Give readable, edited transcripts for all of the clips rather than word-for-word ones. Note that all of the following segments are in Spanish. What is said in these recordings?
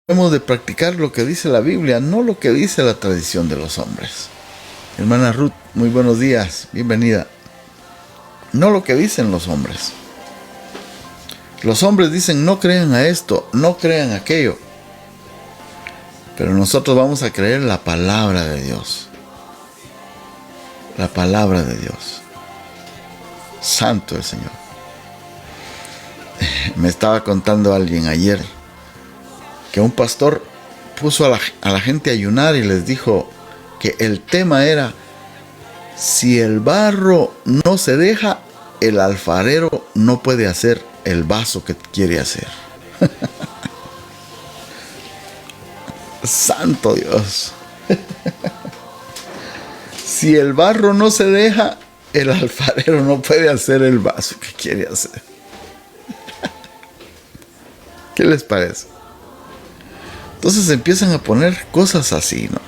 Debemos de practicar lo que dice la Biblia, no lo que dice la tradición de los hombres. Hermana Ruth, muy buenos días, bienvenida. No lo que dicen los hombres. Los hombres dicen no crean a esto, no crean aquello. Pero nosotros vamos a creer la palabra de Dios. La palabra de Dios. Santo el Señor. Me estaba contando alguien ayer que un pastor puso a la gente a ayunar y les dijo que el tema era: si el barro no se deja, el alfarero no puede hacer el vaso que quiere hacer. Santo Dios. Si el barro no se deja, el alfarero no puede hacer el vaso que quiere hacer. ¿Qué les parece? Entonces empiezan a poner cosas así, ¿no?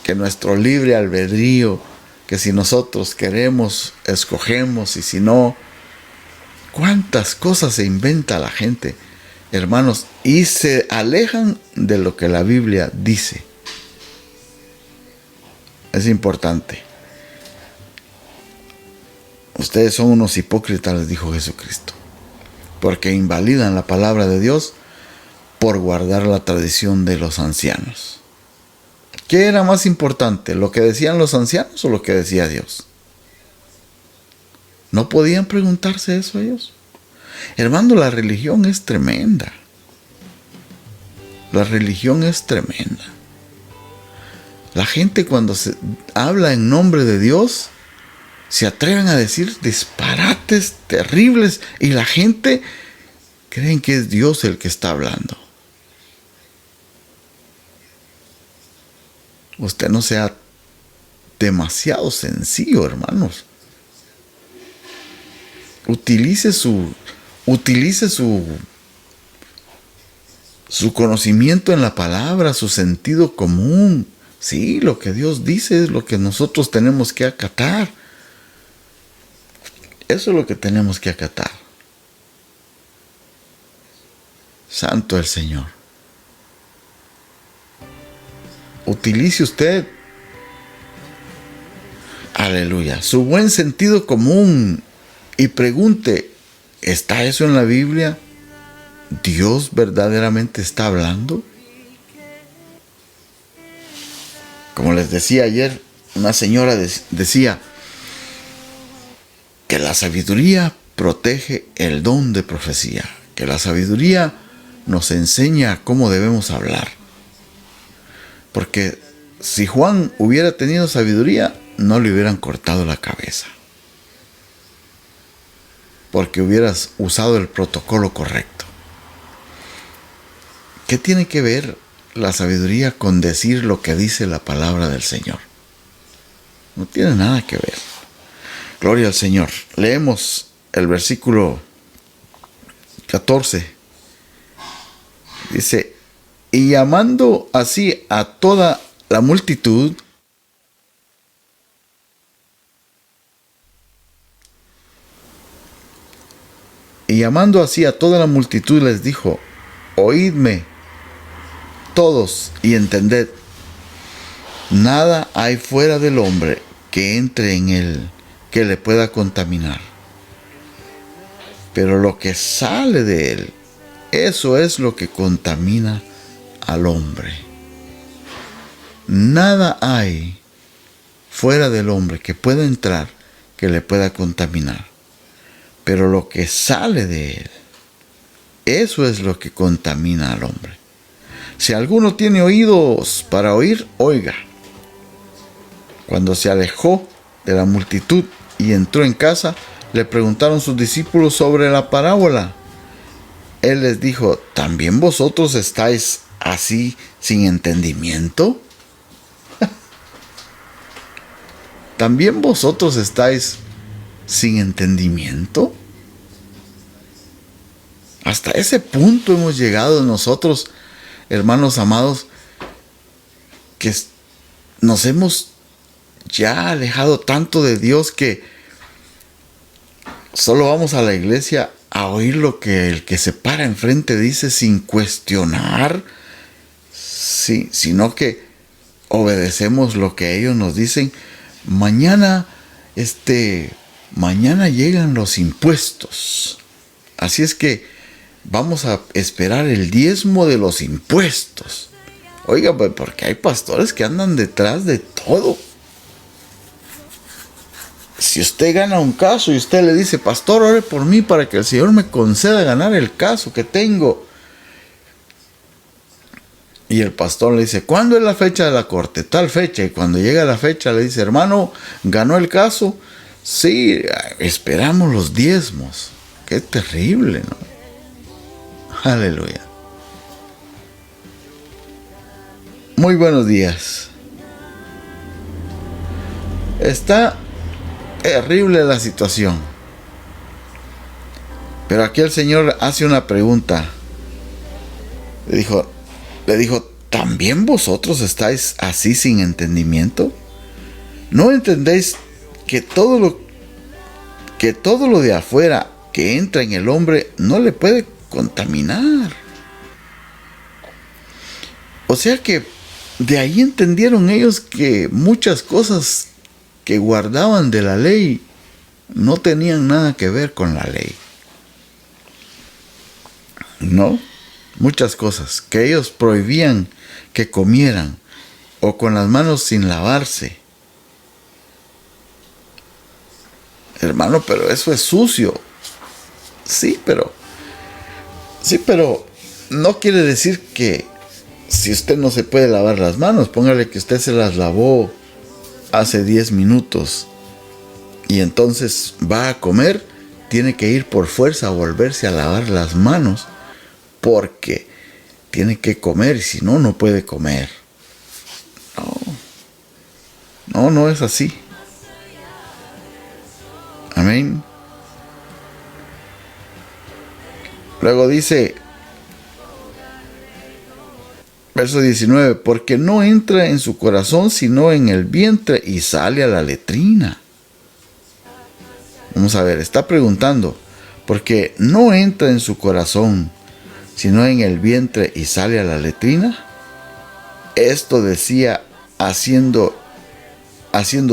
Que nuestro libre albedrío, que si nosotros queremos, escogemos, y si no, cuántas cosas se inventa la gente, hermanos, y se alejan de lo que la Biblia dice. Es importante. Ustedes son unos hipócritas, les dijo Jesucristo, porque invalidan la palabra de Dios por guardar la tradición de los ancianos. ¿Qué era más importante, lo que decían los ancianos o lo que decía Dios? ¿No podían preguntarse eso ellos? Hermano, la religión es tremenda. La religión es tremenda. La gente, cuando se habla en nombre de Dios, se atreven a decir disparates terribles y la gente creen que es Dios el que está hablando. Usted no sea demasiado sencillo, hermanos. Utilice su conocimiento en la palabra, su sentido común. Sí, lo que Dios dice es lo que nosotros tenemos que acatar. Eso es lo que tenemos que acatar. Santo el Señor. Utilice usted, aleluya, su buen sentido común y pregunte: ¿está eso en la Biblia? ¿Dios verdaderamente está hablando? Como les decía ayer, una señora decía que la sabiduría protege el don de profecía, que la sabiduría nos enseña cómo debemos hablar. Porque si Juan hubiera tenido sabiduría, no le hubieran cortado la cabeza, porque hubieras usado el protocolo correcto. ¿Qué tiene que ver la sabiduría con decir lo que dice la palabra del Señor? No tiene nada que ver. Gloria al Señor. Leemos el versículo 14. Dice: y llamando así a toda la multitud, les dijo: oídme todos y entended. Nada hay fuera del hombre que entre en él que le pueda contaminar. Pero lo que sale de él, eso es lo que contamina al hombre. Nada hay fuera del hombre que pueda entrar que le pueda contaminar. Pero lo que sale de él, eso es lo que contamina al hombre. Si alguno tiene oídos para oír, oiga. Cuando se alejó de la multitud y entró en casa, le preguntaron sus discípulos sobre la parábola. Él les dijo: ¿también vosotros estáis así sin entendimiento? ¿También vosotros estáis sin entendimiento? Hasta ese punto hemos llegado nosotros, hermanos amados, que nos hemos ya alejado tanto de Dios que solo vamos a la iglesia a oír lo que el que se para enfrente dice sin cuestionar, sí, sino que obedecemos lo que ellos nos dicen. Mañana llegan los impuestos. Así es que vamos a esperar el diezmo de los impuestos. Oiga, pues porque hay pastores que andan detrás de todo. Si usted gana un caso y usted le dice, pastor, ore por mí para que el Señor me conceda ganar el caso que tengo. Y el pastor le dice, ¿cuándo es la fecha de la corte? Tal fecha. Y cuando llega la fecha le dice, hermano, ¿ganó el caso? Sí, esperamos los diezmos. Qué terrible, ¿no? Aleluya. Muy buenos días. Está terrible la situación. Pero aquí el Señor hace una pregunta. Le dijo, ¿también vosotros estáis así sin entendimiento? ¿No entendéis que todo lo de afuera que entra en el hombre no le puede contaminar? O sea que de ahí entendieron ellos que muchas cosas que guardaban de la ley no tenían nada que ver con la ley. ¿No? Muchas cosas que ellos prohibían que comieran o con las manos sin lavarse. Hermano, pero eso es sucio. Sí, pero no quiere decir que si usted no se puede lavar las manos, póngale que usted se las lavó hace 10 minutos y entonces va a comer, tiene que ir por fuerza a volverse a lavar las manos porque tiene que comer y si no, no puede comer. No es así. Amén. Luego dice, verso 19, porque no entra en su corazón sino en el vientre y sale a la letrina. Vamos a ver, está preguntando, porque no entra en su corazón sino en el vientre y sale a la letrina. Esto decía haciendo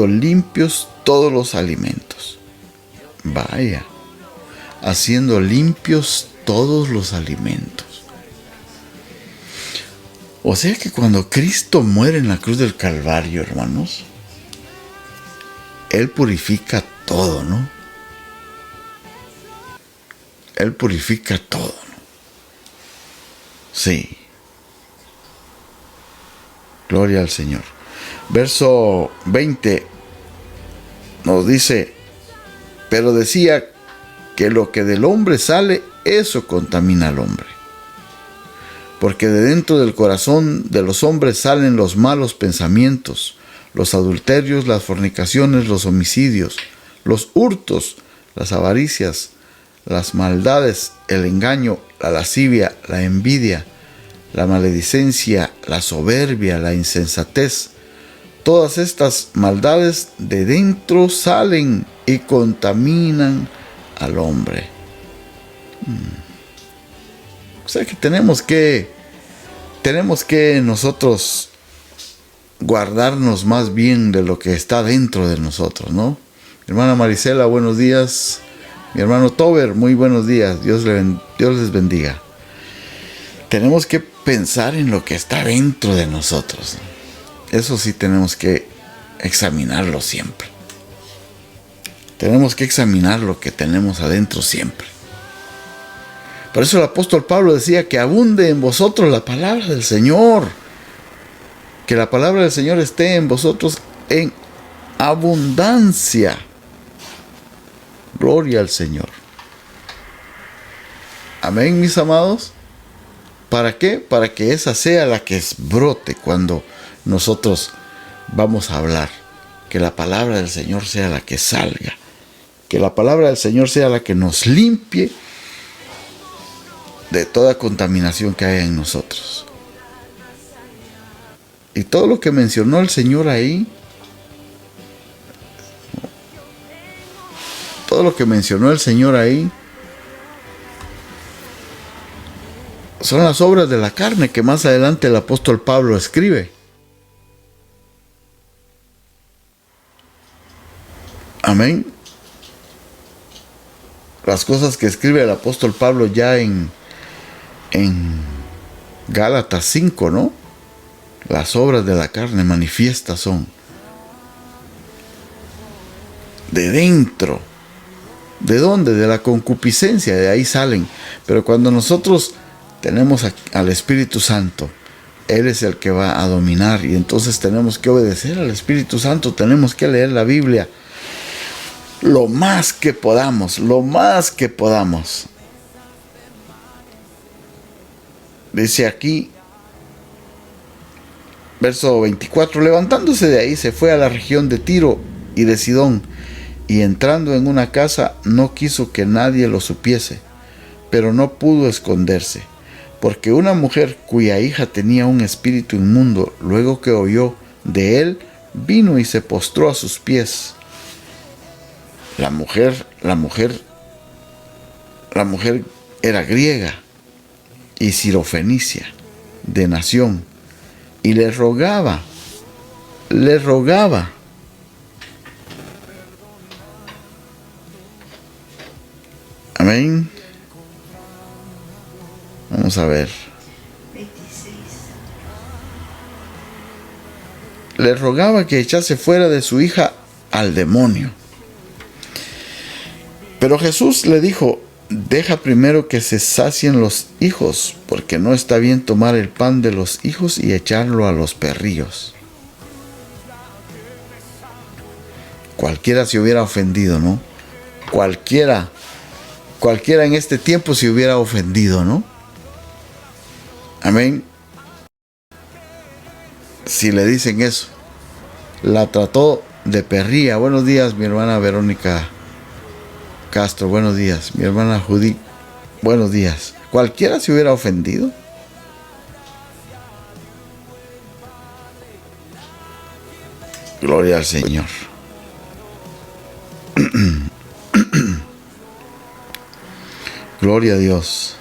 limpios todos los alimentos. Vaya, haciendo limpios todos los alimentos. O sea que cuando Cristo muere en la cruz del Calvario, hermanos, Él purifica todo, ¿no? Él purifica todo, ¿no? Sí. Gloria al Señor. Verso 20 nos dice, pero decía que lo que del hombre sale, eso contamina al hombre. Porque de dentro del corazón de los hombres salen los malos pensamientos, los adulterios, las fornicaciones, los homicidios, los hurtos, las avaricias, las maldades, el engaño, la lascivia, la envidia, la maledicencia, la soberbia, la insensatez. Todas estas maldades de dentro salen y contaminan al hombre. O sea que tenemos que nosotros guardarnos más bien de lo que está dentro de nosotros, ¿no? Hermana Marisela, buenos días. Mi hermano Tober, muy buenos días. Dios les bendiga. Tenemos que pensar en lo que está dentro de nosotros. Eso sí tenemos que examinarlo siempre. Tenemos que examinar lo que tenemos adentro siempre. Por eso el apóstol Pablo decía que abunde en vosotros la palabra del Señor. Que la palabra del Señor esté en vosotros en abundancia. Gloria al Señor. Amén, mis amados. ¿Para qué? Para que esa sea la que brote cuando nosotros vamos a hablar. Que la palabra del Señor sea la que salga. Que la palabra del Señor sea la que nos limpie de toda contaminación que haya en nosotros. Y todo lo que mencionó el Señor ahí, son las obras de la carne que más adelante el apóstol Pablo escribe. Amén. Las cosas que escribe el apóstol Pablo ya en Gálatas 5, ¿no? Las obras de la carne manifiestas son de dentro. ¿De dónde? De la concupiscencia, de ahí salen. Pero cuando nosotros tenemos al Espíritu Santo, Él es el que va a dominar, y entonces tenemos que obedecer al Espíritu Santo, tenemos que leer la Biblia lo más que podamos, lo más que podamos. Dice aquí, verso 24, levantándose de ahí se fue a la región de Tiro y de Sidón, y entrando en una casa no quiso que nadie lo supiese, pero no pudo esconderse, porque una mujer cuya hija tenía un espíritu inmundo, luego que oyó de él, vino y se postró a sus pies. La mujer era griega y sirofenicia, de nación, y le rogaba. Amén. Vamos a ver. 26. Le rogaba que echase fuera de su hija al demonio. Pero Jesús le dijo, deja primero que se sacien los hijos, porque no está bien tomar el pan de los hijos y echarlo a los perrillos. Cualquiera se hubiera ofendido, ¿no? Cualquiera en este tiempo se hubiera ofendido, ¿no? Amén. Si le dicen eso. La trató de perrilla. Buenos días, mi hermana Verónica Castro. Buenos días. Mi hermana Judith. Buenos días. Cualquiera se hubiera ofendido. Gloria al Señor. Gloria a Dios.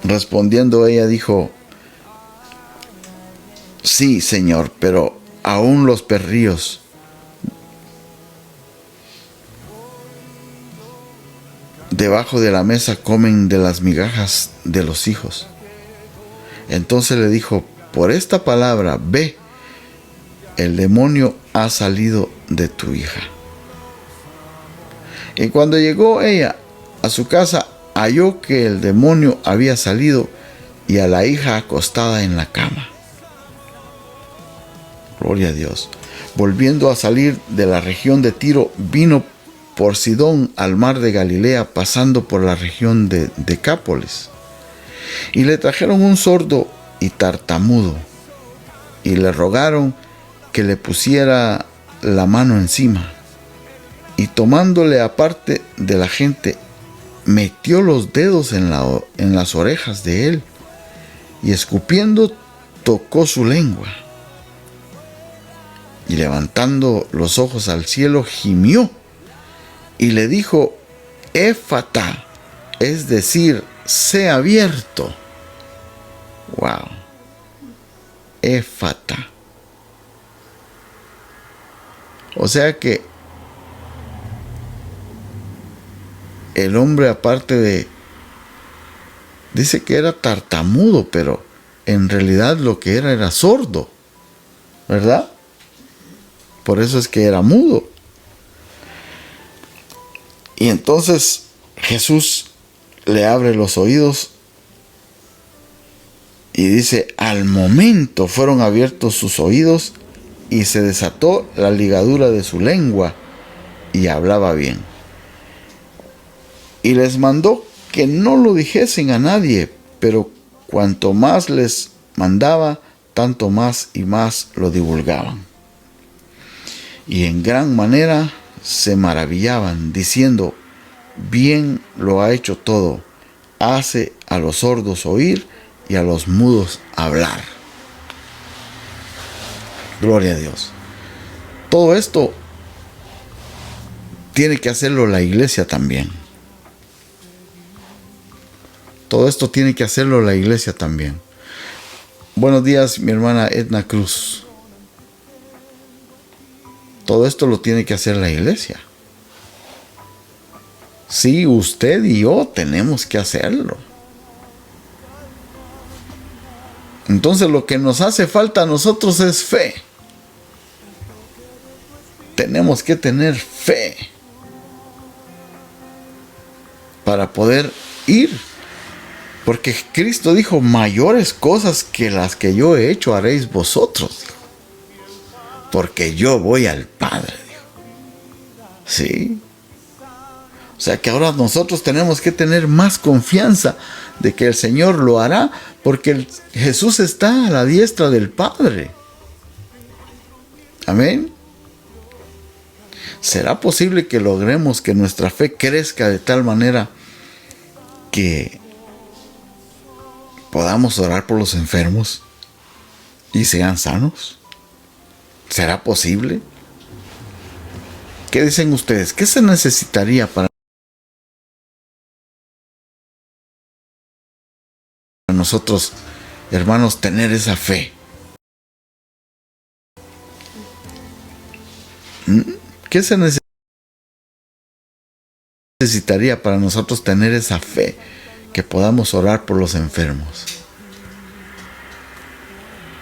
Respondiendo ella dijo, sí, Señor, pero aún los perrillos debajo de la mesa comen de las migajas de los hijos. Entonces le dijo, por esta palabra, ve, el demonio ha salido de tu hija. Y cuando llegó ella a su casa, halló que el demonio había salido y a la hija acostada en la cama. Gloria a Dios. Volviendo a salir de la región de Tiro, vino por Sidón al mar de Galilea, pasando por la región de Decápolis. Y le trajeron un sordo y tartamudo, y le rogaron que le pusiera la mano encima. Y tomándole aparte de la gente, metió los dedos en las orejas de él, y escupiendo tocó su lengua. Y levantando los ojos al cielo, gimió, y le dijo, Éfata, es decir, sé abierto. Wow. Éfata. O sea que el hombre, aparte dice que era tartamudo, pero en realidad lo que era sordo, ¿verdad? Por eso es que era mudo. Y entonces Jesús le abre los oídos y dice, al momento fueron abiertos sus oídos y se desató la ligadura de su lengua y hablaba bien. Y les mandó que no lo dijesen a nadie, pero cuanto más les mandaba, tanto más y más lo divulgaban. Y en gran manera se maravillaban, diciendo, bien lo ha hecho todo, hace a los sordos oír y a los mudos hablar. Gloria a Dios. Todo esto tiene que hacerlo la iglesia también. todo esto tiene que hacerlo la iglesia también. Buenos días, mi hermana Edna Cruz. Todo esto lo tiene que hacer la iglesia. Sí, usted y yo tenemos que hacerlo. Entonces lo que nos hace falta a nosotros es fe. Tenemos que tener fe para poder ir. Porque Cristo dijo, mayores cosas que las que yo he hecho haréis vosotros. Porque yo voy al Padre. Sí. O sea que ahora nosotros tenemos que tener más confianza de que el Señor lo hará, porque Jesús está a la diestra del Padre. Amén. ¿Será posible que logremos que nuestra fe crezca de tal manera que podamos orar por los enfermos y sean sanos? ¿Será posible? ¿Qué dicen ustedes? ¿Qué se necesitaría para nosotros, hermanos, tener esa fe? ¿Qué se necesitaría para nosotros tener esa fe que podamos orar por los enfermos?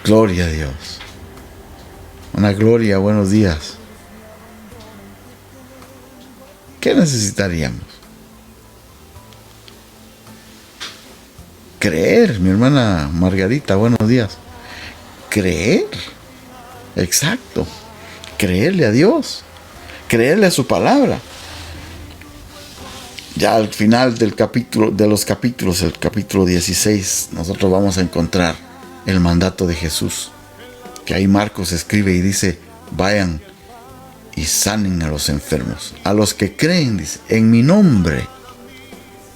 Gloria a Dios. Una gloria, buenos días. ¿Qué necesitaríamos? Creer, mi hermana Margarita, buenos días. Creer. Exacto. Creerle a Dios. Creerle a su palabra. Ya al final del capítulo, de los capítulos, el capítulo 16, nosotros vamos a encontrar el mandato de Jesús. Que ahí Marcos escribe y dice, vayan y sanen a los enfermos. A los que creen, dice, en mi nombre.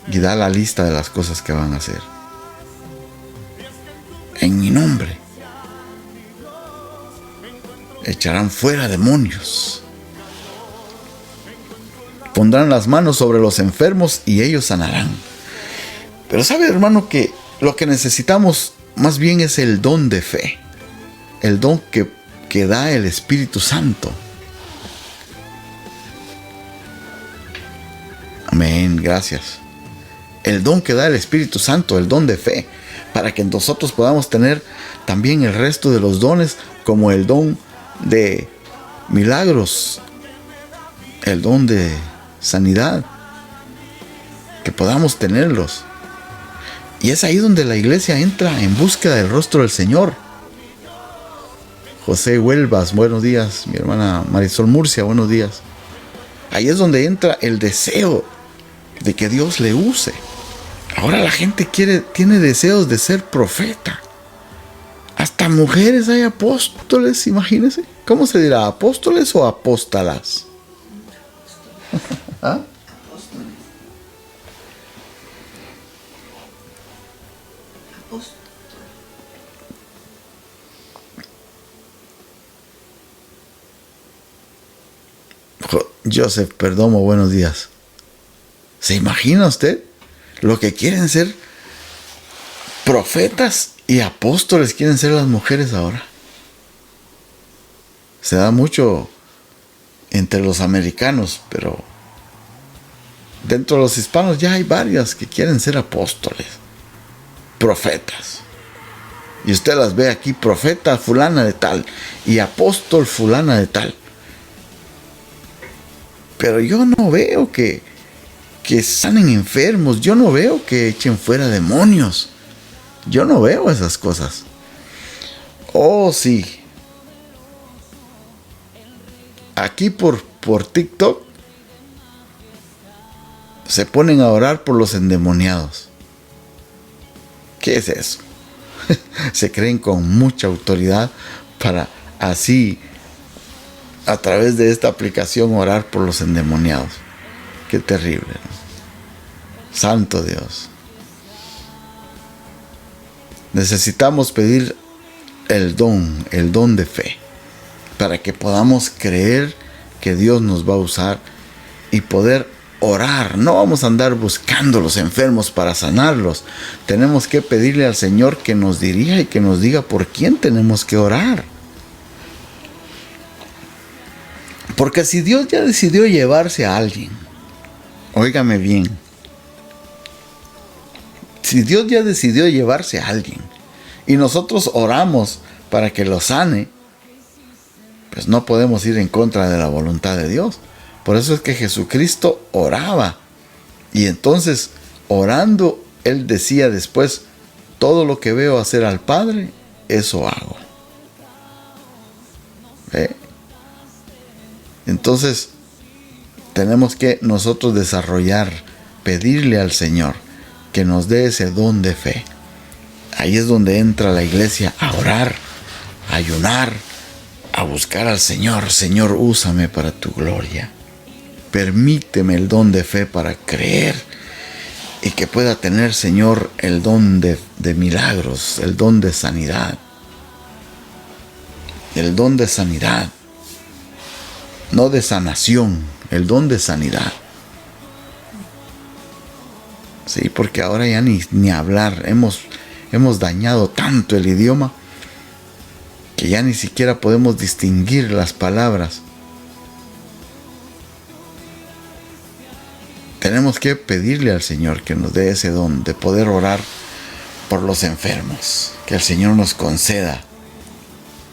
Y da la lista de las cosas que van a hacer. En mi nombre. Echarán fuera demonios. Pondrán las manos sobre los enfermos y ellos sanarán. Pero sabe, hermano, que lo que necesitamos más bien es el don de fe. El don que da el Espíritu Santo. Amén, gracias. El don que da el Espíritu Santo, el don de fe, para que nosotros podamos tener también el resto de los dones, como el don de milagros, el don de sanidad, que podamos tenerlos. Y es ahí donde la iglesia entra en búsqueda del rostro del Señor. José Huelvas, buenos días. Mi hermana Marisol Murcia, buenos días. Ahí es donde entra el deseo de que Dios le use. Ahora la gente tiene deseos de ser profeta. Hasta mujeres hay apóstoles, imagínense. ¿Cómo se dirá? ¿Apóstoles o apóstalas? ¿Ah? Joseph Perdomo, buenos días. ¿Se imagina usted lo que quieren ser profetas y apóstoles? Quieren ser las mujeres ahora. Se da mucho entre los americanos, pero dentro de los hispanos ya hay varias que quieren ser apóstoles, profetas. Y usted las ve aquí, profeta fulana de tal y apóstol fulana de tal. Pero yo no veo que sanen enfermos. Yo no veo que echen fuera demonios. Yo no veo esas cosas. Oh, sí. Aquí por TikTok se ponen a orar por los endemoniados. ¿Qué es eso? Se creen con mucha autoridad para así, a través de esta aplicación, orar por los endemoniados. Qué terrible, ¿no? Santo Dios. Necesitamos pedir el don de fe, para que podamos creer que Dios nos va a usar y poder orar, no vamos a andar buscando los enfermos para sanarlos. Tenemos que pedirle al Señor que nos dirija y que nos diga por quién tenemos que orar. Porque si Dios ya decidió llevarse a alguien, óigame bien, si Dios ya decidió llevarse a alguien y nosotros oramos para que lo sane, pues no podemos ir en contra de la voluntad de Dios. Por eso es que Jesucristo oraba. Y entonces, orando, Él decía después, todo lo que veo hacer al Padre, eso hago. ¿Ve? Entonces, tenemos que nosotros desarrollar, pedirle al Señor que nos dé ese don de fe. Ahí es donde entra la iglesia a orar, a ayunar, a buscar al Señor. Señor, úsame para tu gloria. Permíteme el don de fe para creer y que pueda tener, Señor, el don de milagros, el don de sanidad. El don de sanidad. No de sanación, el don de sanidad. Sí, porque ahora ya ni hablar. Hemos dañado tanto el idioma que ya ni siquiera podemos distinguir las palabras. Tenemos que pedirle al Señor que nos dé ese don de poder orar por los enfermos. Que el Señor nos conceda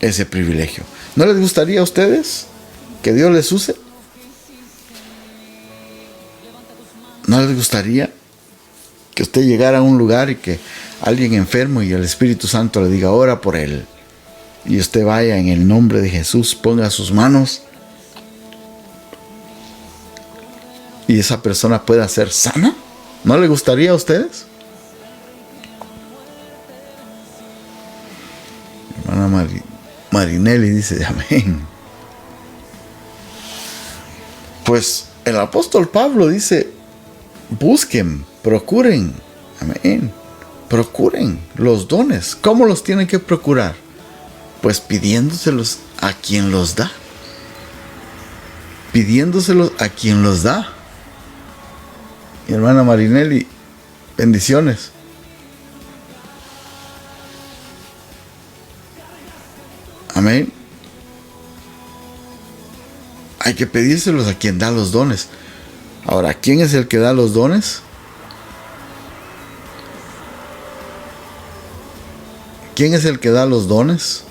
ese privilegio. ¿No les gustaría a ustedes que Dios les use? ¿No les gustaría que usted llegara a un lugar y que alguien enfermo y el Espíritu Santo le diga, ora por él? Y usted vaya en el nombre de Jesús, ponga sus manos y esa persona pueda ser sana. ¿No le gustaría a ustedes? Hermana Marinelli dice amén. Pues el apóstol Pablo dice, busquen, procuren, amén, procuren los dones. ¿Cómo los tienen que procurar? Pues pidiéndoselos a quien los da. Pidiéndoselos a quien los da. Mi hermana Marinelli, bendiciones. Amén. Hay que pedírselos a quien da los dones. Ahora, ¿quién es el que da los dones? ¿Quién es el que da los dones?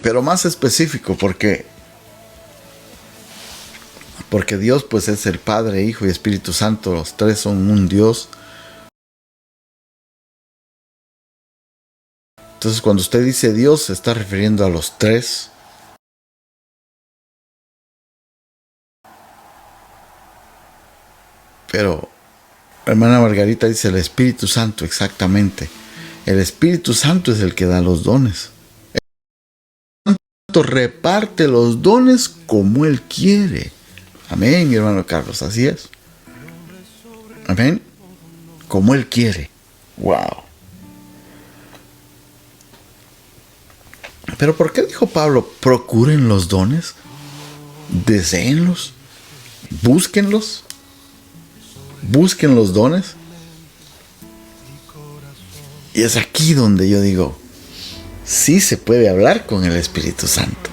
Pero más específico, porque Dios pues es el Padre, Hijo y Espíritu Santo, los tres son un Dios. Entonces cuando usted dice Dios, se está refiriendo a los tres. Pero hermana Margarita dice el Espíritu Santo, exactamente. El Espíritu Santo es el que da los dones. El Espíritu Santo reparte los dones como Él quiere. Amén, mi hermano Carlos, así es. Amén. Como Él quiere. Wow. Pero ¿por qué dijo Pablo, procuren los dones? Deséenlos. Búsquenlos. Busquen los dones. Y es aquí donde yo digo, sí se puede hablar con el Espíritu Santo.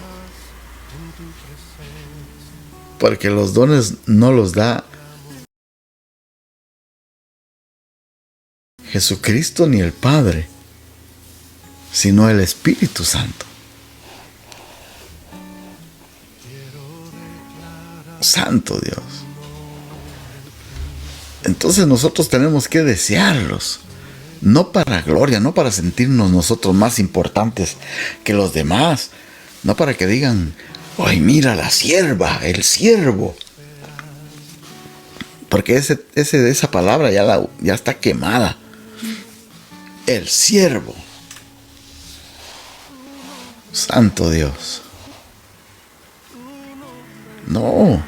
Porque los dones no los da Jesucristo ni el Padre, sino el Espíritu Santo. Santo Dios. Entonces nosotros tenemos que desearlos. No para gloria, no para sentirnos nosotros más importantes que los demás. No para que digan, ¡ay, mira la sierva, el siervo! Porque esa palabra ya está quemada. El siervo. Santo Dios. No.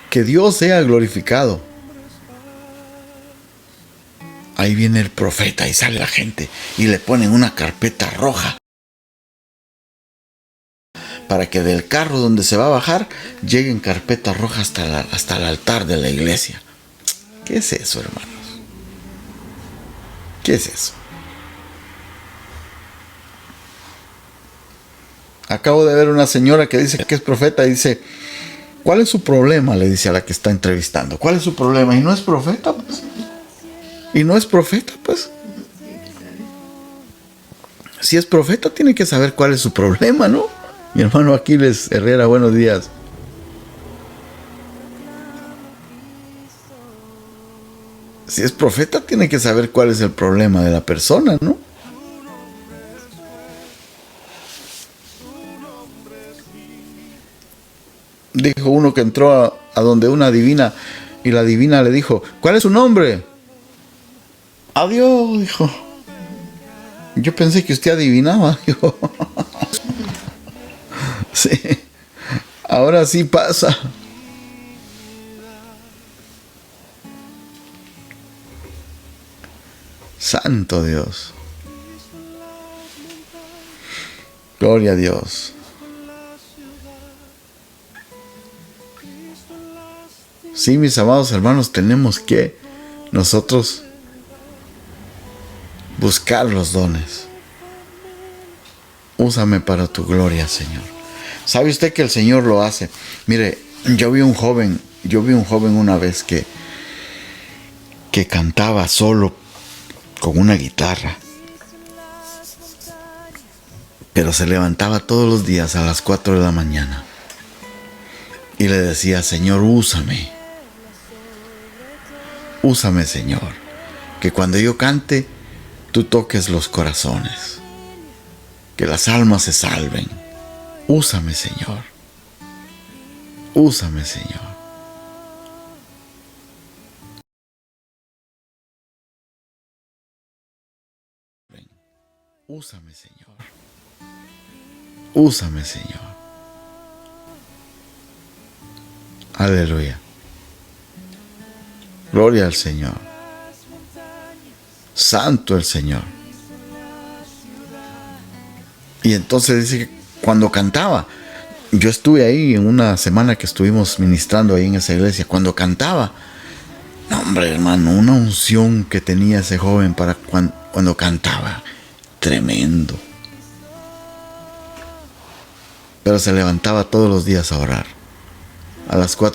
Que Dios sea glorificado. ahí viene el profeta y sale la gente y le ponen una carpeta roja para que del carro donde se va a bajar llegue en carpeta roja hasta el altar de la iglesia. ¿Qué es eso, hermanos? ¿Qué es eso? Acabo de ver una señora que dice que es profeta y dice, ¿cuál es su problema? Le dice a la que está entrevistando. ¿Cuál es su problema? Y no es profeta, pues. Y no es profeta, pues. Si es profeta, tiene que saber cuál es su problema, ¿no? Mi hermano Aquiles Herrera, buenos días. Si es profeta, tiene que saber cuál es el problema de la persona, ¿no? Dijo uno que entró a donde una divina y la divina le dijo, ¿cuál es su nombre? Adiós, dijo. Yo pensé que usted adivinaba, dijo. Sí, ahora sí pasa. Santo Dios. Gloria a Dios. Sí, mis amados hermanos, tenemos que nosotros buscar los dones. Úsame para tu gloria, Señor. ¿Sabe usted que el Señor lo hace? Mire, yo vi un joven una vez que cantaba solo con una guitarra. Pero se levantaba todos los días a las 4 de la mañana y le decía, Señor, úsame. Úsame, Señor. Que cuando yo cante, tú toques los corazones. Que las almas se salven. Úsame, Señor. Úsame, Señor. Úsame, Señor. Úsame, Señor. Aleluya. Gloria al Señor. Santo el Señor. Y entonces dice que cuando cantaba, yo estuve ahí en una semana que estuvimos ministrando ahí en esa iglesia, cuando cantaba, no, hombre, hermano, una unción que tenía ese joven para cuando cantaba, tremendo. Pero se levantaba todos los días a orar, a las 4